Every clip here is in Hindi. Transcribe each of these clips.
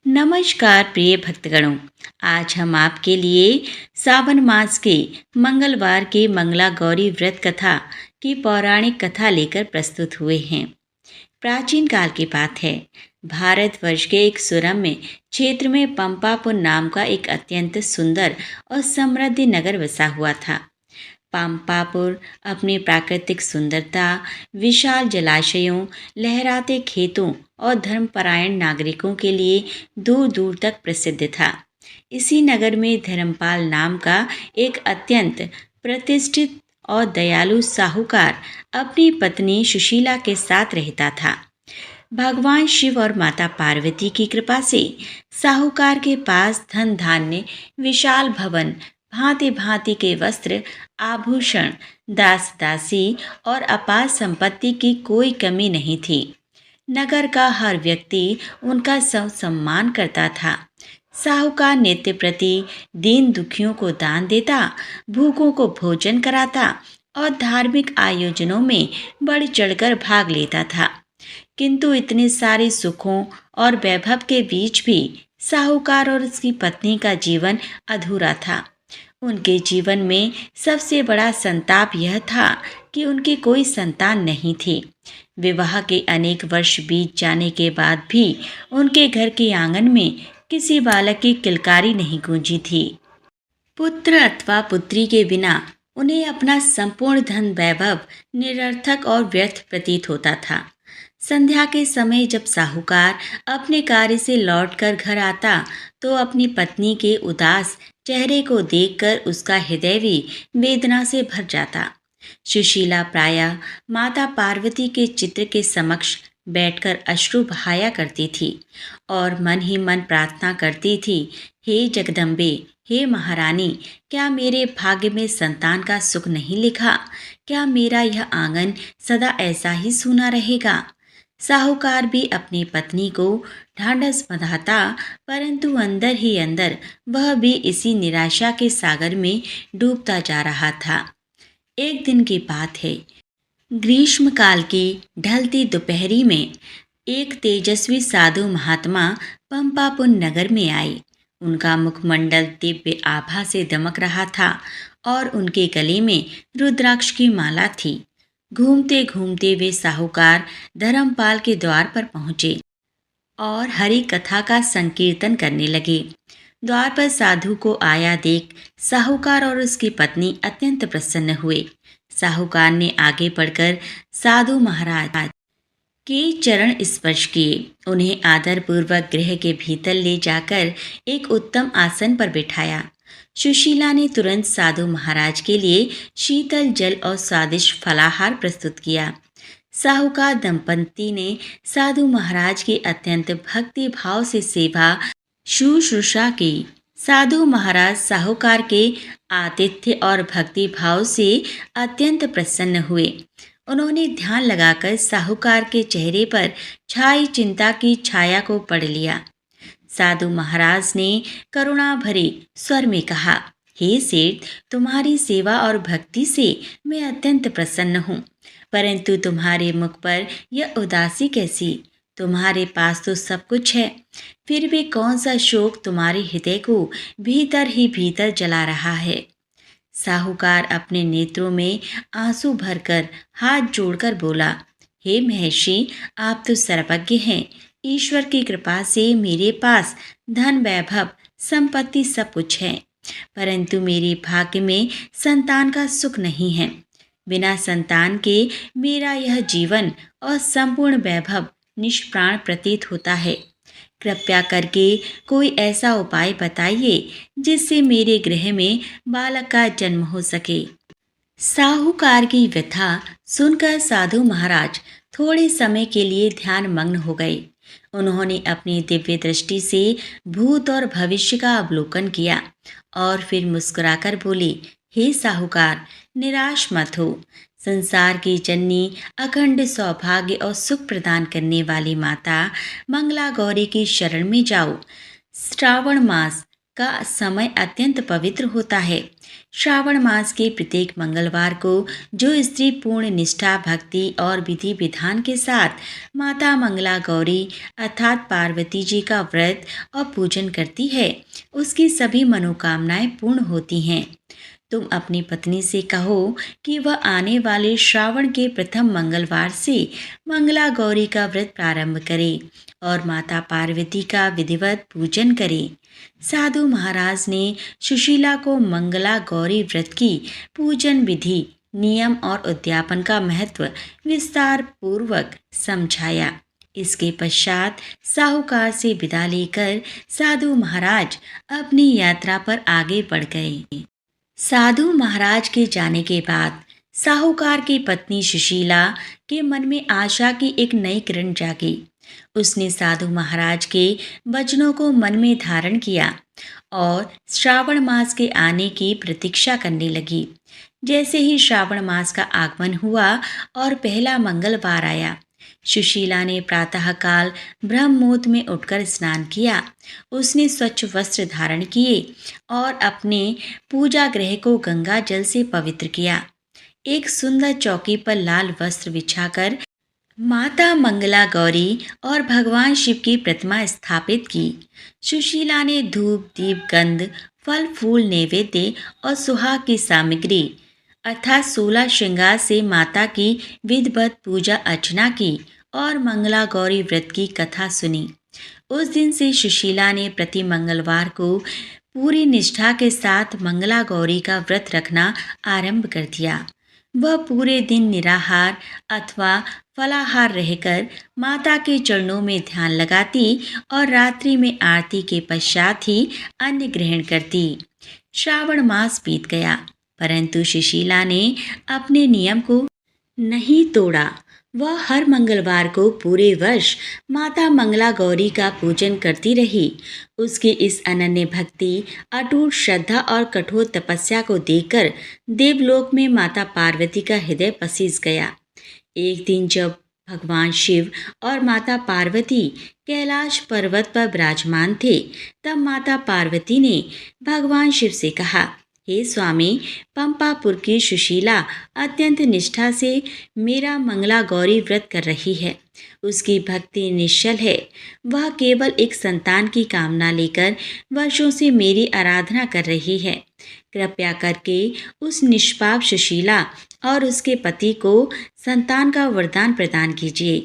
नमस्कार प्रिय भक्तगणों। आज हम आपके लिए सावन मास के मंगलवार के मंगला गौरी व्रत कथा की पौराणिक कथा लेकर प्रस्तुत हुए हैं। प्राचीन काल की बात है। भारतवर्ष के एक सुरम्य क्षेत्र में पंपापुर नाम का एक अत्यंत सुंदर और समृद्ध नगर बसा हुआ था। पंपापुर अपनी प्राकृतिक सुंदरता, विशाल जलाशयों, लहराते खेतों और धर्मपरायण नागरिकों के लिए दूर दूर तक प्रसिद्ध था। इसी नगर में धर्मपाल नाम का एक अत्यंत प्रतिष्ठित और दयालु साहूकार अपनी पत्नी सुशीला के साथ रहता था। भगवान शिव और माता पार्वती की कृपा से साहूकार के पास धन धान्य, विशाल भवन, भांति भांति के वस्त्र, आभूषण, दास दासी और अपार संपत्ति की कोई कमी नहीं थी। नगर का हर व्यक्ति उनका सम्मान करता था। साहूकार नित्य प्रति दीन दुखियों को दान देता, भूखों को भोजन कराता और धार्मिक आयोजनों में बढ़ चढ़कर भाग लेता था। किंतु इतने सारे सुखों और वैभव के बीच भी साहूकार और उसकी पत्नी का जीवन अधूरा था। उनके जीवन में सबसे बड़ा संताप यह था कि उनकी कोई संतान नहीं थी। विवाह के अनेक वर्ष बीत जाने के बाद भी उनके घर के आंगन में किसी बालक की किलकारी नहीं गूंजी थी। पुत्र अथवा पुत्री के बिना उन्हें अपना संपूर्ण धन वैभव निरर्थक और व्यर्थ प्रतीत होता था। संध्या के समय जब साहूकार अपने कार्य से लौटकर घर आता तो अपनी पत्नी के उदास चेहरे को देखकर उसका हृदय भी वेदना से भर जाता। सुशीला प्रायः माता पार्वती के चित्र के समक्ष बैठकर अश्रु बहाया करती थी और मन ही मन प्रार्थना करती थी, हे जगदम्बे, हे महारानी, क्या मेरे भाग्य में संतान का सुख नहीं लिखा? क्या मेरा यह आंगन सदा ऐसा ही सूना रहेगा? साहूकार भी अपनी पत्नी को ढांढस बंधाता, परंतु अंदर ही अंदर वह भी इसी निराशा के सागर में डूबता जा रहा था। एक दिन की बात है। ग्रीष्मकाल की ढलती दोपहरी में एक तेजस्वी साधु महात्मा पंपापुर नगर में आए। उनका मुखमंडल दिव्य आभा से दमक रहा था और उनके गले में रुद्राक्ष की माला थी। घूमते घूमते वे साहूकार धर्मपाल के द्वार पर पहुंचे और हरि कथा का संकीर्तन करने लगे। द्वार पर साधु को आया देख साहूकार और उसकी पत्नी अत्यंत प्रसन्न हुए। साहूकार ने आगे बढ़कर साधु महाराज के चरण स्पर्श किए, उन्हें आदरपूर्वक गृह के भीतर ले जाकर एक उत्तम आसन पर बिठाया। सुशीला ने तुरंत साधु महाराज के लिए शीतल जल और स्वादिष्ट फलाहार प्रस्तुत किया। साहूकार दंपति ने साधु महाराज की अत्यंत भक्ति भाव से सेवा शुश्रूषा की। साधु महाराज साहूकार के आतिथ्य और भक्ति भाव से अत्यंत प्रसन्न हुए। उन्होंने ध्यान लगाकर साहूकार के चेहरे पर छाई चिंता की छाया को पढ़ लिया। साधु महाराज ने करुणा भरे स्वर में कहा, हे सेठ, तुम्हारी सेवा और भक्ति से मैं अत्यंत प्रसन्न हूँ, परंतु तुम्हारे मुख पर यह उदासी कैसी? तुम्हारे पास तो सब कुछ है, फिर भी कौन सा शोक तुम्हारे हृदय को भीतर ही भीतर जला रहा है? साहूकार अपने नेत्रों में आंसू भरकर हाथ जोड़कर बोला, हे महर्षि, आप तो सर्वज्ञ हैं। ईश्वर की कृपा से मेरे पास धन वैभव संपत्ति सब कुछ है, परंतु मेरे भाग्य में संतान का सुख नहीं है। बिना संतान के मेरा यह जीवन और संपूर्ण वैभव निष्प्राण प्रतीत होता है। कृपया करके कोई ऐसा उपाय बताइए जिससे मेरे गृह में बालक का जन्म हो सके। साहूकार की व्यथा सुनकर साधु महाराज थोड़े समय के लिए ध्यान मग्न हो गए। उन्होंने अपनी दिव्य दृष्टि से भूत और भविष्य का अवलोकन किया और फिर मुस्कुराकर बोले, हे साहूकार, निराश मत हो। संसार की जननी, अखंड सौभाग्य और सुख प्रदान करने वाली माता मंगला गौरी की शरण में जाओ। श्रावण मास का समय अत्यंत पवित्र होता है। श्रावण मास के प्रत्येक मंगलवार को जो स्त्री पूर्ण निष्ठा, भक्ति और विधि विधान के साथ माता मंगला गौरी अर्थात पार्वती जी का व्रत और पूजन करती है, उसकी सभी मनोकामनाएं पूर्ण होती हैं। तुम अपनी पत्नी से कहो कि वह आने वाले श्रावण के प्रथम मंगलवार से मंगला गौरी का व्रत प्रारंभ करे और माता पार्वती का विधिवत पूजन करे। साधु महाराज ने सुशीला को मंगला गौरी व्रत की पूजन विधि, नियम और उद्यापन का महत्व विस्तार पूर्वक समझाया। इसके पश्चात साहूकार से विदा लेकर साधु महाराज अपनी यात्रा पर आगे बढ़ गए। साधु महाराज के जाने के बाद साहूकार की पत्नी सुशीला के मन में आशा की एक नई किरण जागी। उसने साधु महाराज के वचनों को मन में धारण किया और श्रावण मास के आने की प्रतीक्षा करने लगी। जैसे ही श्रावण मास का आगमन हुआ और पहला मंगलवार आया, सुशीला ने प्रातःकाल ब्रह्म मुहूर्त में उठकर स्नान किया। उसने स्वच्छ वस्त्र धारण किए और अपने पूजा गृह को गंगा जल से पवित्र किया। एक सुंदर चौकी पर लाल वस्त्र बिछाकर माता मंगला गौरी और भगवान शिव की प्रतिमा स्थापित की। सुशीला ने धूप, दीप, गंध, फल फूल, नैवेद्य और सुहाग की सामग्री अर्थात 16 श्रृंगार से माता की विधिवत पूजा अर्चना की और मंगला गौरी व्रत की कथा सुनी। उस दिन से सुशीला ने प्रति मंगलवार को पूरी निष्ठा के साथ मंगला गौरी का व्रत रखना आरंभ कर दिया। वह पूरे दिन निराहार अथवा फलाहार रहकर माता के चरणों में ध्यान लगाती और रात्रि में आरती के पश्चात ही अन्न ग्रहण करती। श्रावण मास बीत गया, परंतु सुशीला ने अपने नियम को नहीं तोड़ा। वह हर मंगलवार को पूरे वर्ष माता मंगला गौरी का पूजन करती रही। उसकी इस अनन्य भक्ति, अटूट श्रद्धा और कठोर तपस्या को देखकर देवलोक में माता पार्वती का हृदय पसीज गया। एक दिन जब भगवान शिव और माता पार्वती कैलाश पर्वत पर विराजमान थे, तब माता पार्वती ने भगवान शिव से कहा, हे स्वामी, पंपापुर की सुशीला अत्यंत निष्ठा से मेरा मंगला गौरी व्रत कर रही है। उसकी भक्ति निश्चल है। वह केवल एक संतान की कामना लेकर वर्षों से मेरी आराधना कर रही है। कृपया करके उस निष्पाप सुशीला और उसके पति को संतान का वरदान प्रदान कीजिए।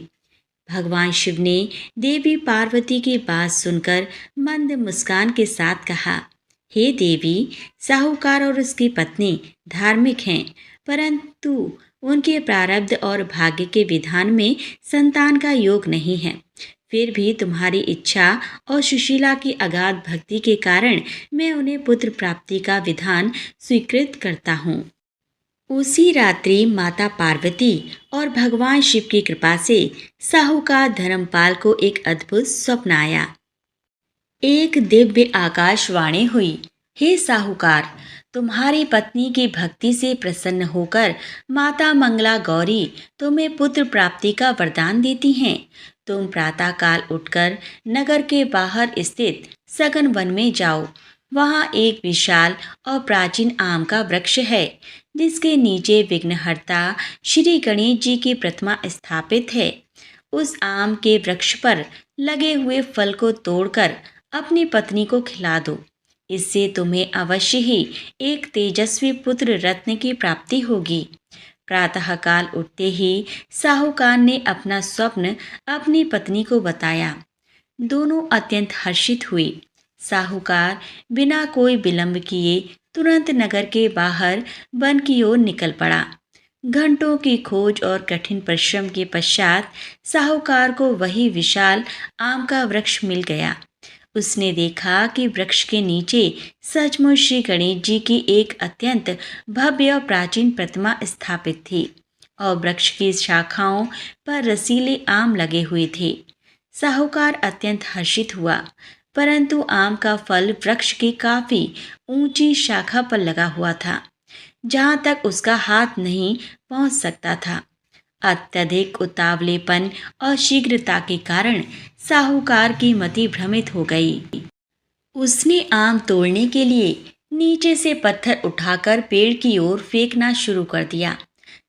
भगवान शिव ने देवी पार्वती की बात सुनकर मंद मुस्कान के साथ कहा, हे देवी, साहूकार और उसकी पत्नी धार्मिक हैं, परंतु उनके प्रारब्ध और भाग्य के विधान में संतान का योग नहीं है। फिर भी तुम्हारी इच्छा और सुशीला की अगाध भक्ति के कारण मैं उन्हें पुत्र प्राप्ति का विधान स्वीकृत करता हूँ। उसी रात्रि माता पार्वती और भगवान शिव की कृपा से साहूकार धर्मपाल को एक अद्भुत स्वप्न आया। एक दिव्य आकाशवाणी हुई, हे साहूकार, तुम्हारी पत्नी की भक्ति से प्रसन्न होकर माता मंगला गौरी तुम्हें पुत्र प्राप्ति का वरदान देती हैं। तुम प्रातःकाल उठकर नगर के बाहर स्थित सघन वन में जाओ। वहाँ एक विशाल और प्राचीन आम का वृक्ष है, जिसके नीचे विघ्नहर्ता श्री गणेश जी की प्रतिमा स्थापित है। उस आम के वृक्ष पर लगे हुए फल को तोड़कर अपनी पत्नी को खिला दो। इससे तुम्हें अवश्य ही एक तेजस्वी पुत्र रत्न की प्राप्ति होगी। प्रातःकाल उठते ही साहूकार ने अपना स्वप्न अपनी पत्नी को बताया। दोनों अत्यंत हर्षित हुई। साहूकार बिना कोई विलंब किए तुरंत नगर के बाहर वन की ओर निकल पड़ा। घंटों की खोज और कठिन परिश्रम के पश्चात साहूकार को वही विशाल आम का वृक्ष मिल गया। उसने देखा कि वृक्ष के नीचे सचमुच श्री गणेश जी की एक अत्यंत भव्य और प्राचीन प्रतिमा स्थापित थी और वृक्ष की शाखाओं पर रसीले आम लगे हुए थे। साहूकार अत्यंत हर्षित हुआ, परंतु आम का फल वृक्ष की काफी ऊंची शाखा पर लगा हुआ था, जहां तक उसका हाथ नहीं पहुंच सकता था। अत्यधिक उतावलेपन और शीघ्रता के कारण साहूकार की मति भ्रमित हो गई। उसने आम तोड़ने के लिए नीचे से पत्थर उठाकर पेड़ की ओर फेंकना शुरू कर दिया।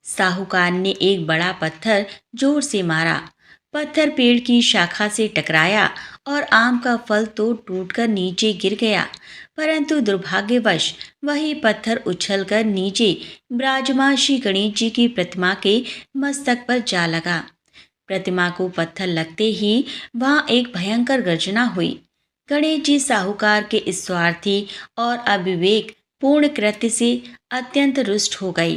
साहूकार ने एक बड़ा पत्थर जोर से मारा। पत्थर पेड़ की शाखा से टकराया और आम का फल तो टूटकर नीचे गिर गया, परंतु दुर्भाग्यवश वही पत्थर उछलकर नीचे विराजमान श्री गणेश जी की प्रतिमा के मस्तक पर जा लगा। प्रतिमा को पत्थर लगते ही वहां एक भयंकर गर्जना हुई। गणेश जी साहूकार के इस स्वार्थी और अविवेक पूर्ण कृत्य से अत्यंत रुष्ट हो गई।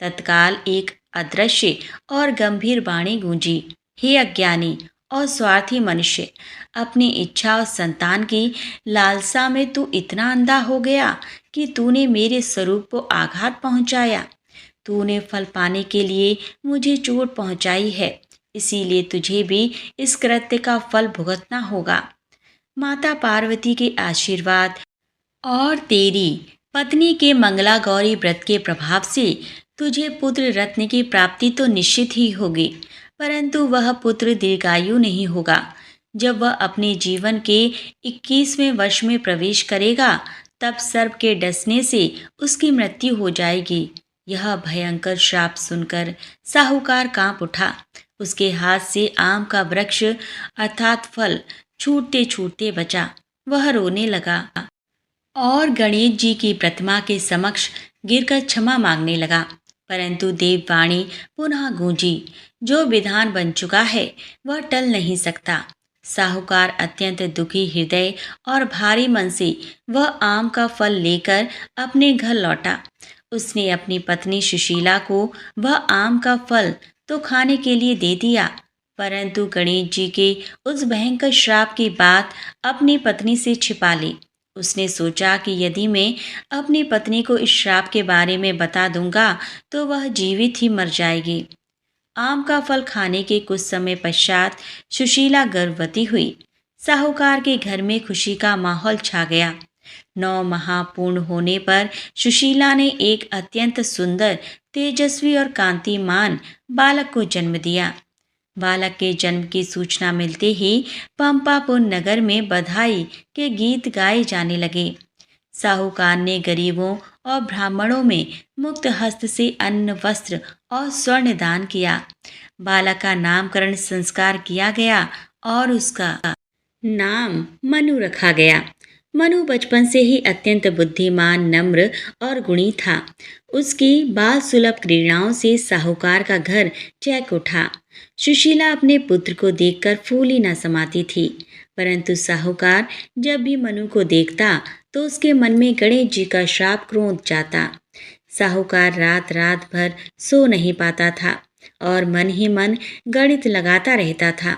तत्काल एक अदृश्य और गंभीर वाणी गूंजी, हे अज्ञानी और स्वार्थी मनुष्य, अपनी इच्छा और संतान की लालसा में तू इतना अंधा हो गया कि तूने मेरे स्वरूप को आघात पहुंचाया। तूने फल पाने के लिए मुझे चोट पहुंचाई है, इसीलिए तुझे भी इस कृत्य का फल भुगतना होगा। माता पार्वती के आशीर्वाद और तेरी पत्नी के मंगला गौरी व्रत के प्रभाव से तुझे पुत्र रत्न की प्राप्ति तो निश्चित ही होगी, परंतु वह पुत्र दीर्घायु नहीं होगा। जब वह अपने जीवन के 21वें वर्ष में प्रवेश करेगा, तब सर्प के डसने से उसकी मृत्यु हो जाएगी। यह भयंकर श्राप सुनकर साहूकार कांप उठा। उसके हाथ से आम का वृक्ष अर्थात फल छूटते छूटते बचा। वह रोने लगा और गणेश जी की प्रतिमा के समक्ष गिरकर क्षमा मांगने लगा, परंतु देववाणी पुनः गूंजी, जो विधान बन चुका है वह टल नहीं सकता। साहूकार अत्यंत दुखी हृदय और भारी मन से वह आम का फल लेकर अपने घर लौटा। उसने अपनी पत्नी सुशीला को वह आम का फल तो खाने के लिए दे दिया, परंतु गणेश जी के उस भयंकर श्राप की बात अपनी पत्नी से छिपा ली। उसने सोचा कि यदि मैं अपनी पत्नी को इस श्राप के बारे में बता दूंगा तो वह जीवित ही मर जाएगी। आम का फल खाने के कुछ समय पश्चात सुशीला गर्भवती हुई। साहूकार के घर में खुशी का माहौल छा गया। 9 माह पूर्ण होने पर सुशीला ने एक अत्यंत सुंदर, तेजस्वी और कांतिमान बालक को जन्म दिया। बालक के जन्म की सूचना मिलते ही पंपापुर नगर में बधाई के गीत गाए जाने लगे। साहूकार ने गरीबों और ब्राह्मणों में मुक्त हस्त से अन्न, वस्त्र और स्वर्ण दान किया। बालक का नामकरण संस्कार किया गया और उसका नाम मनु रखा गया। मनु बचपन से ही अत्यंत बुद्धिमान, नम्र और गुणी था। उसकी बाल सुलभ क्रीड़ाओं से साहूकार का घर चहक उठा। सुशीला अपने पुत्र को देखकर फूली न समाती थी, परंतु साहूकार जब भी मनु को देखता तो उसके मन में गणेश जी का श्राप क्रोध जाता। साहूकार रात रात भर सो नहीं पाता था और मन ही मन गणित लगाता रहता था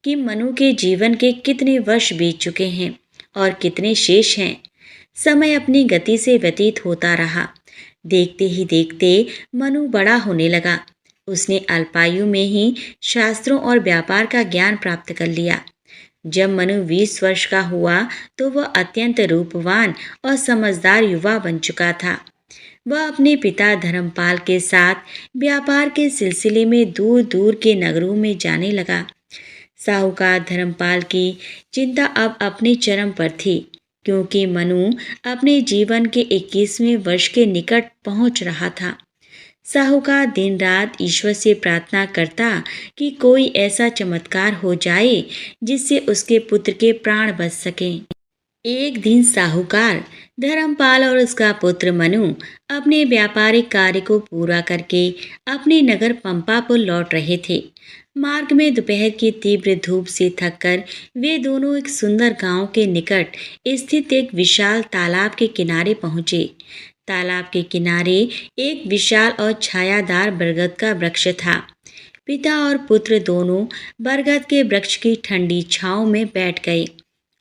कि मनु के जीवन के कितने वर्ष बीत चुके हैं और कितने शेष हैं। समय अपनी गति से व्यतीत होता रहा। देखते ही देखते मनु बड़ा होने लगा। उसने अल्पायु में ही शास्त्रों और व्यापार का ज्ञान प्राप्त कर लिया। जब मनु 20 वर्ष का हुआ तो वह अत्यंत रूपवान और समझदार युवा बन चुका था। वह अपने पिता धर्मपाल के साथ व्यापार के सिलसिले में दूर दूर के नगरों में जाने लगा। साहूकार धर्मपाल की चिंता अब अपने चरम पर थी, क्योंकि मनु अपने जीवन के 21वें वर्ष के निकट पहुंच रहा था। साहूकार दिन रात ईश्वर से प्रार्थना करता कि कोई ऐसा चमत्कार हो जाए जिससे उसके पुत्र के प्राण बच सकें। एक दिन साहूकार धर्मपाल और उसका पुत्र मनु अपने व्यापारिक कार्य को पूरा करके अपने नगर पंपापुर लौट रहे थे। मार्ग में दोपहर की तीव्र धूप से थककर वे दोनों एक सुंदर गांव के निकट स्थित एक विशाल तालाब के किनारे पहुंचे। तालाब के किनारे एक विशाल और छायादार बरगद का वृक्ष था। पिता और पुत्र दोनों बरगद के वृक्ष की ठंडी छांव में बैठ गए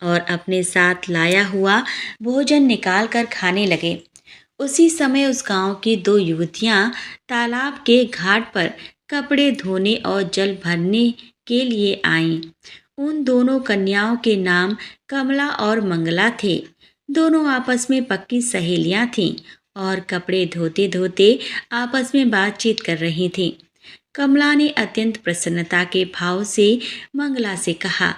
और अपने साथ लाया हुआ भोजन निकाल कर खाने लगे। उसी समय उस गांव की 2 युवतियां तालाब के घाट पर कपड़े धोने और जल भरने के लिए आईं। उन दोनों कन्याओं के नाम कमला और मंगला थे। दोनों आपस में पक्की सहेलियां थीं और कपड़े धोते धोते आपस में बातचीत कर रही थीं। कमला ने अत्यंत प्रसन्नता के भाव से मंगला से कहा,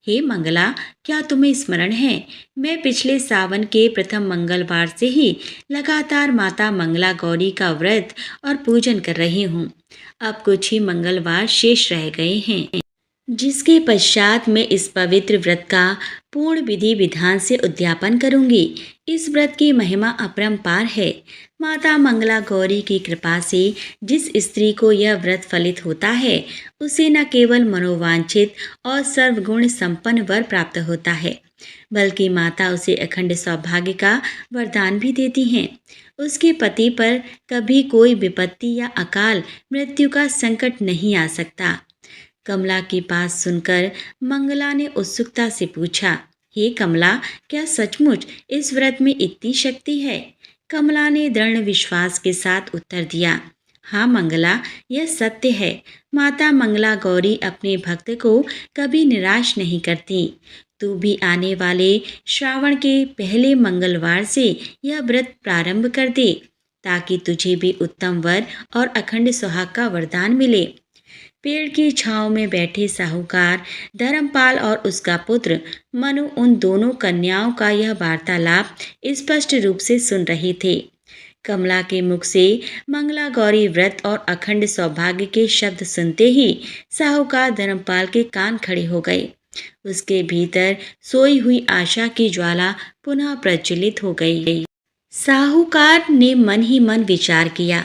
हे मंगला, क्या तुम्हें स्मरण है, मैं पिछले सावन के प्रथम मंगलवार से ही लगातार माता मंगला गौरी का व्रत और पूजन कर रही हूँ। अब कुछ ही मंगलवार शेष रह गए हैं, जिसके पश्चात मैं इस पवित्र व्रत का पूर्ण विधि विधान से उद्यापन करूंगी। इस व्रत की महिमा अपरंपार है। माता मंगला गौरी की कृपा से जिस स्त्री को यह व्रत फलित होता है, उसे न केवल मनोवांछित और सर्वगुण संपन्न वर प्राप्त होता है, बल्कि माता उसे अखंड सौभाग्य का वरदान भी देती हैं। उसके पति पर कभी कोई विपत्ति या अकाल मृत्यु का संकट नहीं आ सकता। कमला की बात सुनकर मंगला ने उत्सुकता से पूछा, हे कमला, क्या सचमुच इस व्रत में इतनी शक्ति है? कमला ने दृढ़ विश्वास के साथ उत्तर दिया, हाँ मंगला, यह सत्य है। माता मंगला गौरी अपने भक्त को कभी निराश नहीं करती। तू भी आने वाले श्रावण के पहले मंगलवार से यह व्रत प्रारंभ कर दे, ताकि तुझे भी उत्तम वर और अखंड सुहाग का वरदान मिले। पेड़ की छांव में बैठे साहूकार धर्मपाल और उसका पुत्र मनु उन दोनों कन्याओं का यह वार्तालाप स्पष्ट रूप से सुन रहे थे। कमला के मुख से मंगला गौरी व्रत और अखंड सौभाग्य के शब्द सुनते ही साहूकार धर्मपाल के कान खड़े हो गए। उसके भीतर सोई हुई आशा की ज्वाला पुनः प्रज्वलित हो गई। साहूकार ने मन ही मन विचार किया,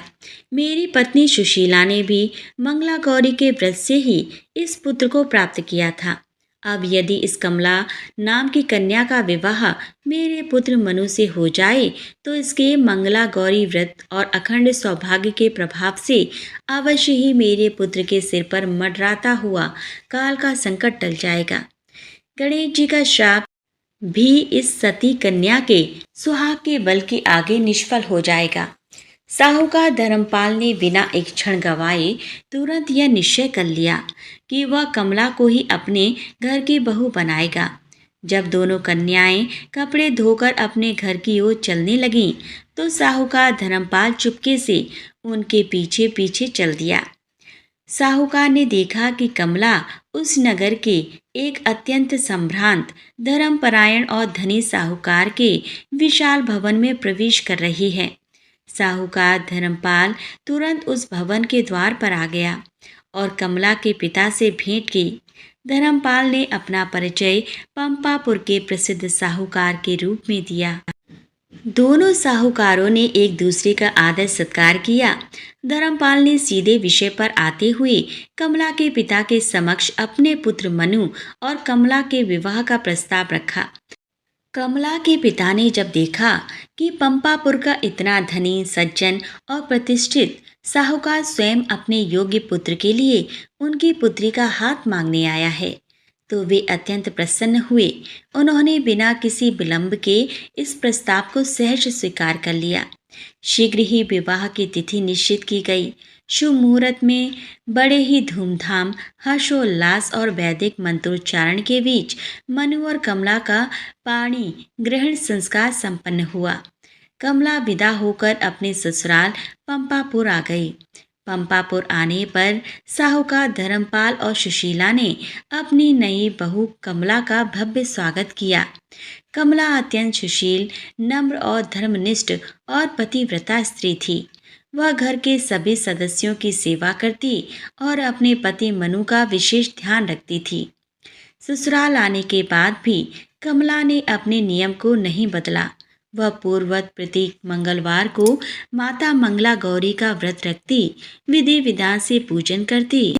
मेरी पत्नी सुशीला ने भी मंगला गौरी के व्रत से ही इस पुत्र को प्राप्त किया था। अब यदि इस कमला नाम की कन्या का विवाह मेरे पुत्र मनु से हो जाए, तो इसके मंगला गौरी व्रत और अखंड सौभाग्य के प्रभाव से अवश्य ही मेरे पुत्र के सिर पर मंडराता हुआ काल का संकट टल जाएगा। गणेश जी का श्राप भी इस सती कन्या के सुहाग के बल के आगे निष्फल हो जाएगा। साहूकार धर्मपाल ने बिना एक क्षण गवाए तुरंत यह निश्चय कर लिया कि वह कमला को ही अपने घर की बहू बनाएगा। जब दोनों कन्याएं कपड़े धोकर अपने घर की ओर चलने लगीं, तो साहूकार धर्मपाल चुपके से उनके पीछे पीछे चल दिया। साहूकार ने देखा कि कमला उस नगर के एक अत्यंत संभ्रांत, धर्मपरायण और धनी साहूकार के विशाल भवन में प्रवेश कर रही है। साहूकार धर्मपाल तुरंत उस भवन के द्वार पर आ गया और कमला के पिता से भेंट की। धर्मपाल ने अपना परिचय पंपापुर के प्रसिद्ध साहूकार के रूप में दिया। दोनों साहूकारों ने एक दूसरे का आदर सत्कार किया। धर्मपाल ने सीधे विषय पर आते हुए कमला के पिता के समक्ष अपने पुत्र मनु और कमला के विवाह का प्रस्ताव रखा। कमला के पिता ने जब देखा कि पंपापुर का इतना धनी, सज्जन और प्रतिष्ठित साहूकार स्वयं अपने योग्य पुत्र के लिए उनकी पुत्री का हाथ मांगने आया है, तो वे अत्यंत प्रसन्न हुए। उन्होंने बिना किसी विलंब के इस प्रस्ताव को सहर्ष स्वीकार कर लिया। शीघ्र ही विवाह की तिथि निश्चित की गई। शुभ मुहूर्त में बड़े ही धूमधाम, हर्षोल्लास और वैदिक मंत्रोच्चारण के बीच मनु और कमला का पाणी ग्रहण संस्कार संपन्न हुआ। कमला विदा होकर अपने ससुराल पंपापुर आ गई। पंपापुर आने पर साहूकार धर्मपाल और सुशीला ने अपनी नई बहू कमला का भव्य स्वागत किया। कमला अत्यंत सुशील, नम्र और धर्मनिष्ठ और पतिव्रता स्त्री थी। वह घर के सभी सदस्यों की सेवा करती और अपने पति मनु का विशेष ध्यान रखती थी। ससुराल आने के बाद भी कमला ने अपने नियम को नहीं बदला। वह पूर्ववत प्रत्येक मंगलवार को माता मंगला गौरी का व्रत रखती, विधि विधान से पूजन करती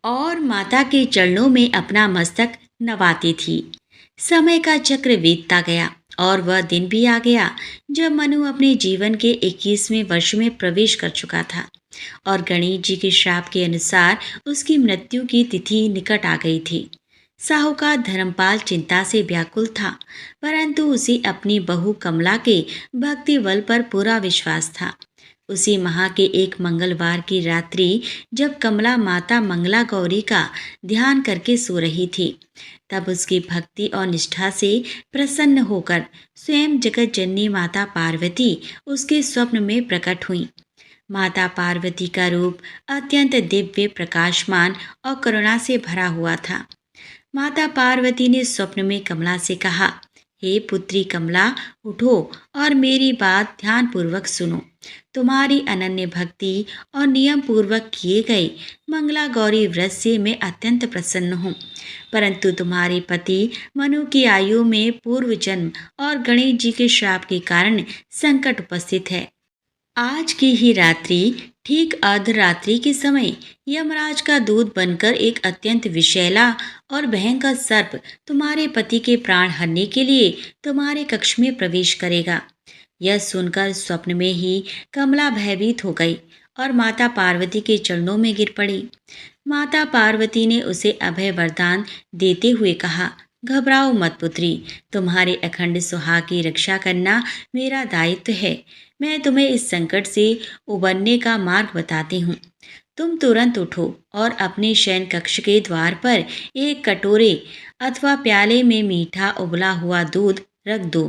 और माता के चरणों में अपना मस्तक नवाती थी। समय का चक्र बीतता गया और वह दिन भी आ गया जब मनु अपने जीवन के 21वें वर्ष में प्रवेश कर चुका था और गणेश जी के श्राप के अनुसार उसकी मृत्यु की तिथि निकट आ गई थी। साहूकार धर्मपाल चिंता से व्याकुल था, परंतु उसे अपनी बहू कमला के भक्ति बल पर पूरा विश्वास था। उसी माह के एक मंगलवार की रात्रि जब कमला माता मंगला गौरी का ध्यान करके सो रही थी, तब उसकी भक्ति और निष्ठा से प्रसन्न होकर स्वयं जगत जननी माता पार्वती उसके स्वप्न में प्रकट हुई। माता पार्वती का रूप अत्यंत दिव्य, प्रकाशमान और करुणा से भरा हुआ था। माता पार्वती ने स्वप्न में कमला से कहा, हे पुत्री कमला, उठो और मेरी बात ध्यानपूर्वक सुनो। तुम्हारी अनन्य भक्ति और नियम पूर्वक किए गए मंगला गौरी व्रत से मैं अत्यंत प्रसन्न हूँ। परंतु तुम्हारे पति मनु की आयु में पूर्व जन्म और गणेश जी के श्राप के कारण संकट उपस्थित है। आज की ही रात्रि ठीक अर्धरात्रि के समय यमराज का दूत बनकर एक अत्यंत विषैला और भयंकर सर्प तुम्हारे पति के प्राण हरने के लिए तुम्हारे कक्ष में प्रवेश करेगा। यह सुनकर स्वप्न में ही कमला भयभीत हो गई और माता पार्वती के चरणों में गिर पड़ी। माता पार्वती ने उसे अभय वरदान देते हुए कहा, घबराओ मत पुत्री, तुम्हारे अखंड सुहाग की रक्षा करना मेरा दायित्व है। मैं तुम्हें इस संकट से उबरने का मार्ग बताती हूँ। तुम तुरंत उठो और अपने शयन कक्ष के द्वार पर एक कटोरे अथवा प्याले में मीठा उबला हुआ दूध रख दो।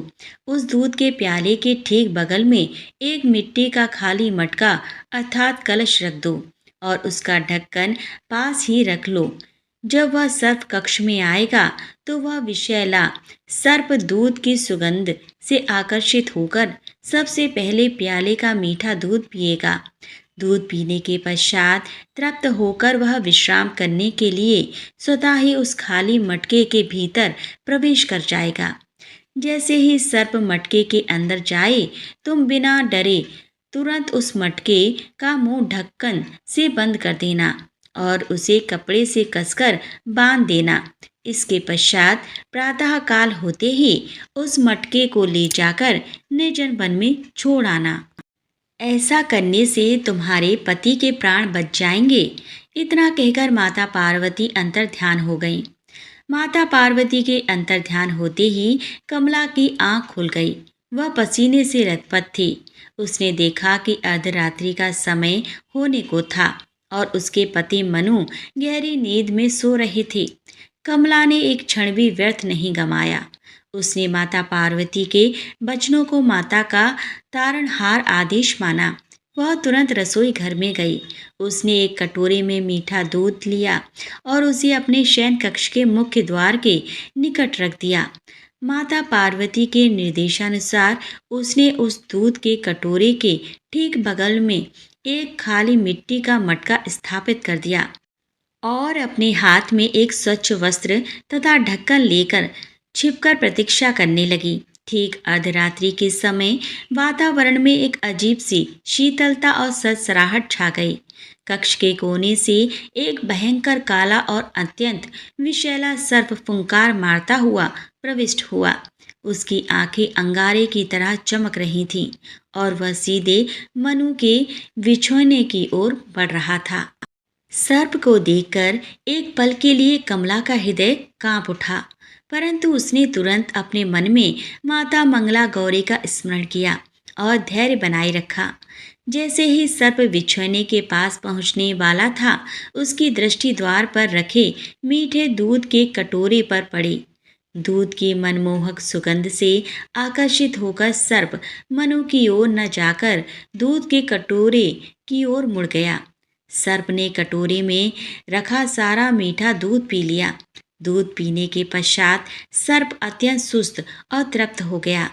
उस दूध के प्याले के ठीक बगल में एक मिट्टी का खाली मटका अर्थात कलश रख दो और उसका ढक्कन पास ही रख लो। जब वह सर्प कक्ष में आएगा तो वह विषैला सर्प दूध की सुगंध से आकर्षित होकर सबसे पहले प्याले का मीठा दूध पिएगा। दूध पीने के पश्चात तृप्त होकर वह विश्राम करने के लिए स्वतः ही उस खाली मटके के भीतर प्रवेश कर जाएगा। जैसे ही सर्प मटके के अंदर जाए, तुम बिना डरे तुरंत उस मटके का मुंह ढक्कन से बंद कर देना और उसे कपड़े से कसकर बांध देना। इसके पश्चात प्रातः काल होते ही उस मटके को ले जाकर निर्जन वन में छोड़ आना। ऐसा करने से तुम्हारे पति के प्राण बच जाएंगे। इतना कहकर माता पार्वती अंतर ध्यान हो गईं। माता पार्वती के अंतर ध्यान होते ही कमला की आंख खुल गई। वह पसीने से लथपथ थी। उसने देखा कि अर्धरात्रि का समय होने को था और उसके पति मनु गहरी नींद में सो रहे थे। कमला ने एक क्षण भी व्यर्थ नहीं गमाया। उसने माता पार्वती के वचनों को माता का तारणहार आदेश माना। वह तुरंत रसोई घर में गई। उसने एक कटोरे में मीठा दूध लिया और उसे अपने शयन कक्ष के मुख्य द्वार के निकट रख दिया। माता पार्वती के निर्देशानुसार उसने उस दूध के कटोरे के ठीक बगल में एक खाली मिट्टी का मटका स्थापित कर दिया और अपने हाथ में एक स्वच्छ वस्त्र तथा ढक्कन लेकर छिपकर प्रतीक्षा करने लगी। ठीक अर्धरात्रि के समय वातावरण में एक अजीब सी शीतलता और सरसराहट छा गई। कक्ष के कोने से एक भयंकर काला और अत्यंत विषैला सर्प फुंकार मारता हुआ प्रविष्ट हुआ। उसकी आंखें अंगारे की तरह चमक रही थीं और वह सीधे मनु के बिछोने की ओर बढ़ रहा था। सर्प को देखकर एक पल के लिए कमला का हृदय कांप उठा, परंतु उसने तुरंत अपने मन में माता मंगला गौरी का स्मरण किया और धैर्य बनाए रखा। जैसे ही सर्प बिछोने के पास पहुंचने वाला था, उसकी दृष्टि द्वार पर रखे मीठे दूध के कटोरे पर पड़ी। दूध की मनमोहक सुगंध से आकर्षित होकर सर्प मनु की ओर न जाकर दूध के कटोरे की ओर मुड़ गया। सर्प ने कटोरे में रखा सारा मीठा दूध पी लिया। दूध पीने के पश्चात सर्प अत्यंत सुस्त और तृप्त हो गया।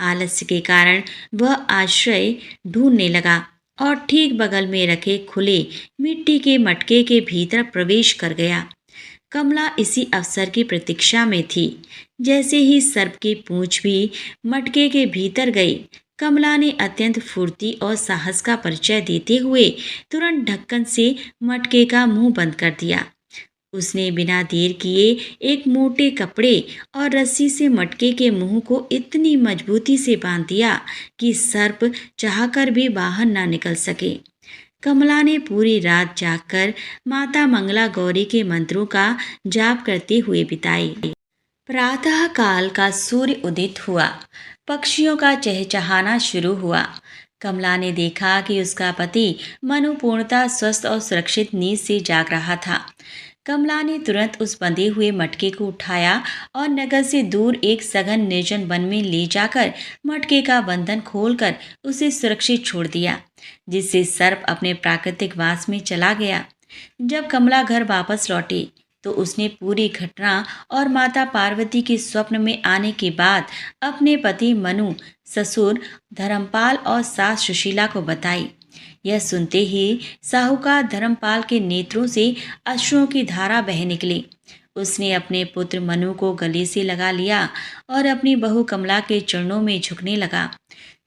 आलस्य के कारण वह आश्रय ढूंढने लगा और ठीक बगल में रखे खुले मिट्टी के मटके के भीतर प्रवेश कर गया। कमला इसी अवसर की प्रतीक्षा में थी। जैसे ही सर्प की पूंछ भी मटके के भीतर गई, कमला ने अत्यंत फुर्ती और साहस का परिचय देते हुए तुरंत ढक्कन से मटके का मुंह बंद कर दिया। उसने बिना देर किए एक मोटे कपड़े और रस्सी से मटके के मुंह को इतनी मजबूती से बांध दिया कि सर्प चाहकर भी बाहर ना निकल सके। कमला ने पूरी रात जागकर माता मंगला गौरी के मंत्रों का जाप करते हुए बिताई। प्रातः काल का सूर्य उदित हुआ। पक्षियों का चहचहाना शुरू हुआ। कमला ने देखा कि उसका पति मनु पूर्णतः स्वस्थ और सुरक्षित नींद से जाग रहा था। कमला ने तुरंत उस बंधे हुए मटके को उठाया और नगर से दूर एक सघन निर्जन वन में ले जाकर मटके का बंधन खोलकर उसे सुरक्षित छोड़ दिया, जिससे सर्प अपने प्राकृतिक वास में चला गया। जब कमला घर वापस लौटी तो उसने पूरी घटना और माता पार्वती के स्वप्न में आने के बाद अपने पति मनु, ससुर धर्मपाल और सास सुशीला को बताई। यह सुनते ही साहूकार धर्मपाल के नेत्रों से अश्रुओं की धारा बह निकली। उसने अपने पुत्र मनु को गले से लगा लिया और अपनी बहू कमला के चरणों में झुकने लगा।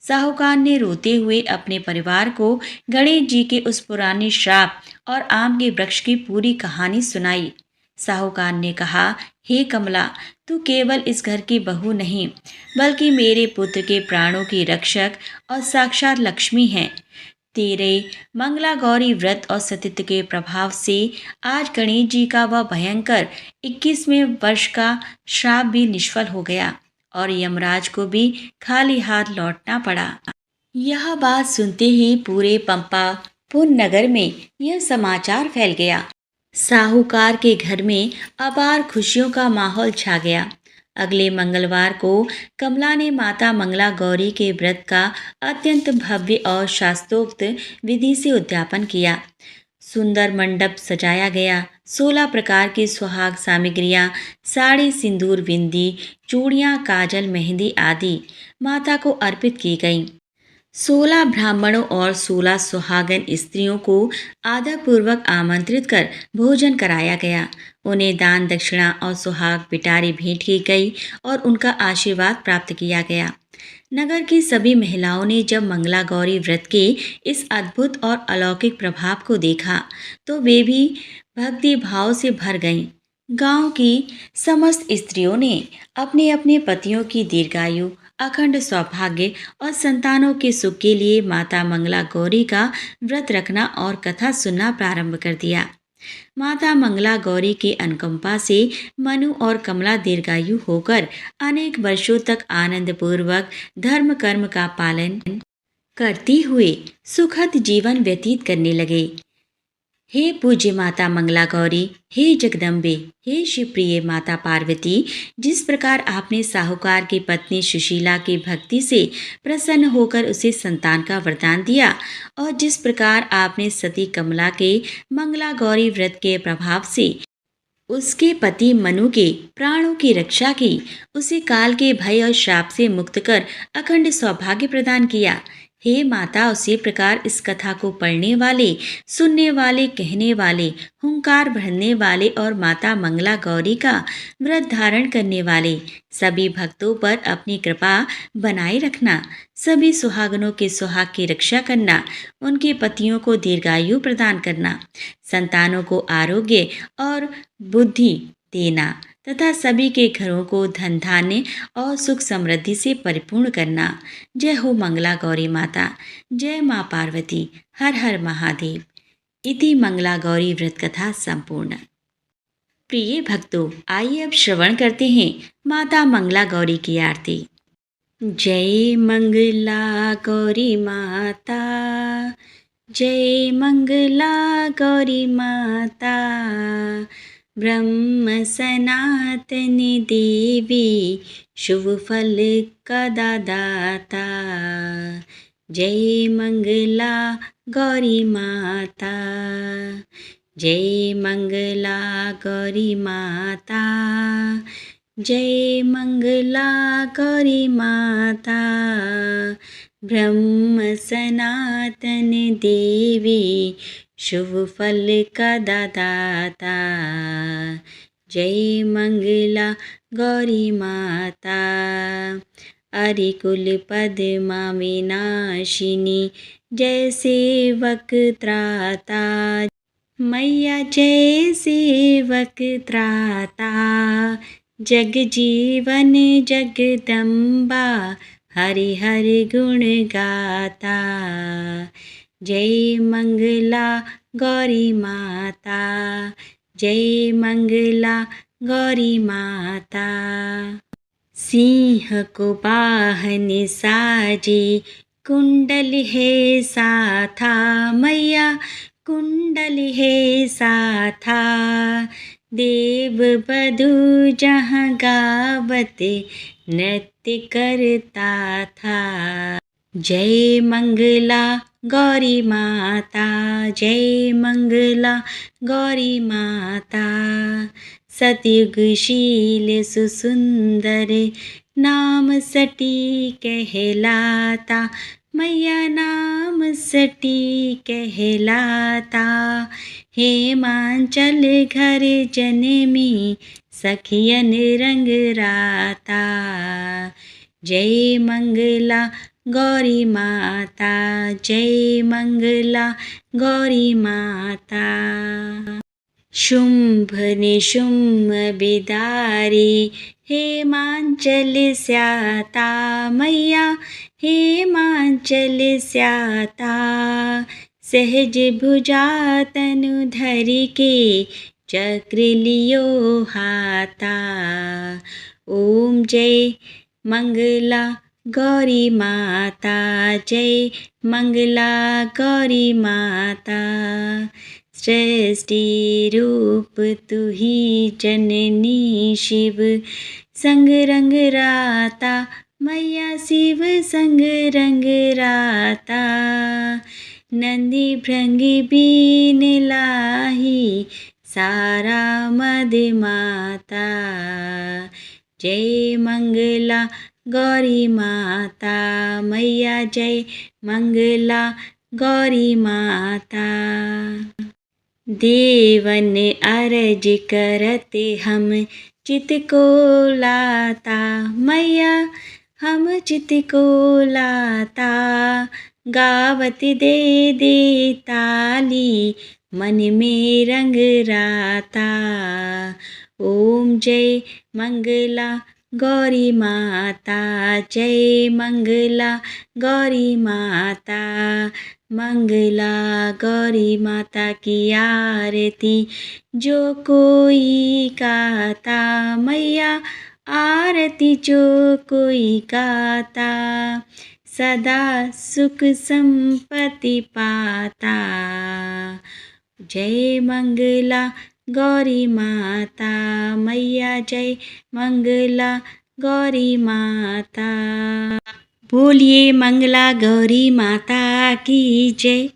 साहूकार ने रोते हुए अपने परिवार को गणेश जी के उस पुराने श्राप और आम के वृक्ष की पूरी कहानी सुनाई। साहूकार ने कहा, हे कमला, तू केवल इस घर की बहू नहीं, बल्कि मेरे पुत्र के प्राणों की रक्षक और साक्षात लक्ष्मी है। तेरे मंगला गौरी व्रत और सतीत्व के प्रभाव से आज गणेश जी का वह भयंकर 21वें वर्ष का श्राप भी निष्फल हो गया और यमराज को भी खाली हाथ लौटना पड़ा। यह बात सुनते ही पूरे पंपापुर नगर में यह समाचार फैल गया। साहूकार के घर में अपार खुशियों का माहौल छा गया। अगले मंगलवार को कमला ने माता मंगला गौरी के व्रत का अत्यंत भव्य और शास्त्रोक्त विधि से उद्यापन किया। सुंदर मंडप सजाया गया। 16 प्रकार की सुहाग सामग्रियां, साड़ी, सिंदूर, बिंदी, चूड़ियां, काजल, मेहंदी आदि माता को अर्पित की गईं। 16 ब्राह्मणों और 16 सुहागन स्त्रियों को आदरपूर्वक आमंत्रित कर भोजन कराया गया। उन्हें दान दक्षिणा और सुहाग पिटारी भेंट की गई और उनका आशीर्वाद प्राप्त किया गया। नगर की सभी महिलाओं ने जब मंगला गौरी व्रत के इस अद्भुत और अलौकिक प्रभाव को देखा तो वे भी भक्ति भाव से भर गईं। गांव की समस्त स्त्रियों ने अपने अपने पतियों की दीर्घायु, अखंड सौभाग्य और संतानों के सुख के लिए माता मंगला गौरी का व्रत रखना और कथा सुनना प्रारंभ कर दिया। माता मंगला गौरी के अनुकंपा से मनु और कमला दीर्घायु होकर अनेक वर्षों तक आनंद पूर्वक धर्म कर्म का पालन करते हुए सुखद जीवन व्यतीत करने लगे। हे पूज्य माता मंगला गौरी, हे जगदम्बे, हे शिवप्रिय माता पार्वती, जिस प्रकार आपने साहूकार की पत्नी सुशीला की भक्ति से प्रसन्न होकर उसे संतान का वरदान दिया और जिस प्रकार आपने सती कमला के मंगला गौरी व्रत के प्रभाव से उसके पति मनु के प्राणों की रक्षा की, उसे काल के भय और श्राप से मुक्त कर अखंड सौभाग्य प्रदान किया। हे माता, उसी प्रकार इस कथा को पढ़ने वाले, सुनने वाले, कहने वाले, हुंकार भरने वाले और माता मंगला गौरी का व्रत धारण करने वाले सभी भक्तों पर अपनी कृपा बनाए रखना। सभी सुहागनों के सुहाग की रक्षा करना, उनके पतियों को दीर्घायु प्रदान करना, संतानों को आरोग्य और बुद्धि देना तथा सभी के घरों को धन धान्य और सुख समृद्धि से परिपूर्ण करना। जय हो मंगला गौरी माता, जय माँ पार्वती, हर हर महादेव। इति मंगला गौरी व्रत कथा संपूर्ण। प्रिय भक्तों, आइए अब श्रवण करते हैं माता मंगला गौरी की आरती। जय मंगला गौरी माता, जय मंगला गौरी माता, ब्रह्म सनातनी देवी, शुभ फल का दाता। जय मंगला गौरी माता, जय मंगला गौरी माता, जय मंगला गौरी माता, ब्रह्म सनातन देवी, शुभ फल का दाता। जय मंगला गौरी माता, अरिकुल पद्मा विनाशिनी, जय सेवक त्राता। मैया जय सेवक त्राता, जग जीवन जगदम्बा, हरि हरि गुण गाता। जय मंगला गौरी माता, जय मंगला गौरी माता। सिंह को वाहन साजे, कुंडल है साथा, मैया कुंडल है साथा। देव बधू जहाँ गावत नृत्य करता था, जय मंगला गौरी माता, जय मंगला गौरी माता। सतयुगशील सुसुंदर नाम सटी कहलाता, मैया नाम सटी कहलाता। हेमांचल घर जनमी सखियन रंग राता। जय मंगला गौरी माता, जय मंगला गौरी माता। शुंभ निशुंभ बिदारी हेमांचल स्याता, मैया हेमांचल स्याता। सहज भुजा तनु धरि के चक्र लियो हाता। ओम जय मंगला गौरी माता, जय मंगला गौरी माता। सृष्टि रूप तू ही जननी शिव संग रंग राता, मैया शिव संग रंग राता। नंदी भृंगी बीन लाही सारा मद माता। जय मंगला गौरी माता, मैया जय मंगला गौरी माता। देवन अरज करते हम चित को लाता, मैया हम चित को लाता। गावत दे दे ताली मन में रंग राता। ओम जय मंगला गौरी माता, जय मंगला गौरी माता। मंगला गौरी माता की आरती जो कोई गाता, मैया आरती जो कोई गाता। सदा सुख संपत्ति पाता। जय मंगला गौरी माता, मैया जय मंगला गौरी माता। बोलिए मंगला गौरी माता की जय।